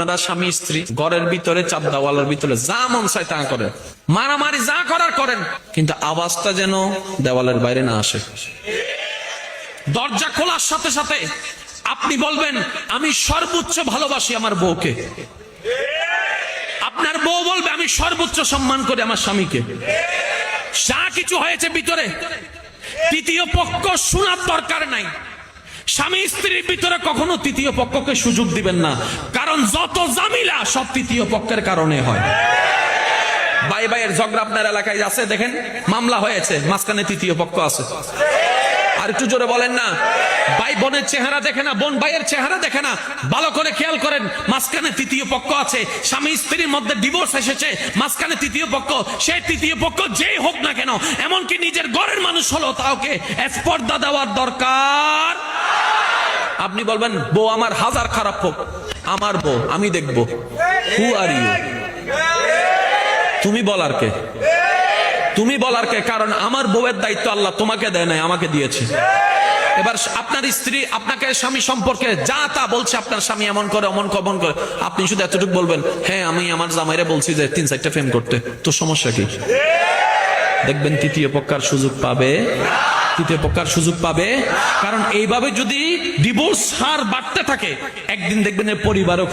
আপনারা স্বামী স্ত্রী ঘরের ভিতরে চার দেওয়ালের ভিতরে যা মন চায় তা করেন, মারামারি যা করার করেন, কিন্তু আওয়াজটা যেন দেওয়ালের বাইরে না আসে। দরজা খোলার সাথে সাথে আপনি বলবেন আমি সর্বোচ্চ ভালোবাসি আমার বউকে, আপনার বউ বলবে আমি সর্বোচ্চ সম্মান করি আমার স্বামীকে। যা কিছু হয়েছে ভিতরে তৃতীয় পক্ষ শোনার দরকার নাই। স্বামী স্ত্রীর ভিতরে কখনো তৃতীয় পক্ষকে সুযোগ দিবেন না, কারণ যত ঝামেলা সব তৃতীয় পক্ষের কারণে হয়। ভাই ভাইয়ের ঝগড়া আপনার এলাকায় আছে, দেখেন মামলা হয়েছে, মাঝখানে তৃতীয় পক্ষ আছে। আর একটু জোরে বলেন না। ভাই বোনের চেহারা দেখে না, বোন ভাইয়ের চেহারা দেখে না, ভালো করে খেয়াল করেন, মাঝখানে তৃতীয় পক্ষ আছে। স্বামী স্ত্রীর মধ্যে ডিভোর্স এসেছে, মাঝখানে তৃতীয় পক্ষ। সেই তৃতীয় পক্ষ যেই হোক না কেন, এমনকি নিজের ঘরের মানুষ হলো, তাওকে স্পর্ধা দেওয়ার দরকার। আপনি বলবেন বউ আমার হাজার খারাপ হোক, আমার বউ আমি দেখবো। হু আর ইউ? তুমি বলার কে? তুমি বলার কে? কারণ আমার বউয়ের দায়িত্ব আল্লাহ তোমাকে দেয় নাই, আমাকে দিয়েছে। এবার আপনার স্ত্রী আপনাকে স্বামী সম্পর্কে যা তা বলছে, আপনার স্বামী এমন করে অমন করে, আপনি শুধু এতটুকু বলবেন, হ্যাঁ আমি আমার জামাইরে বলছি যে 3-4টা প্রেম করতে, তো সমস্যা কি? দেখবেন তৃতীয় পক্ষের সুযোগ পাবে, তৃতীয় পক্ষের সুযোগ পাবে। কারণ এইভাবে যদি ডিভোর্স হার বাড়তে থাকে, একদিন দেখবেন পরিবারও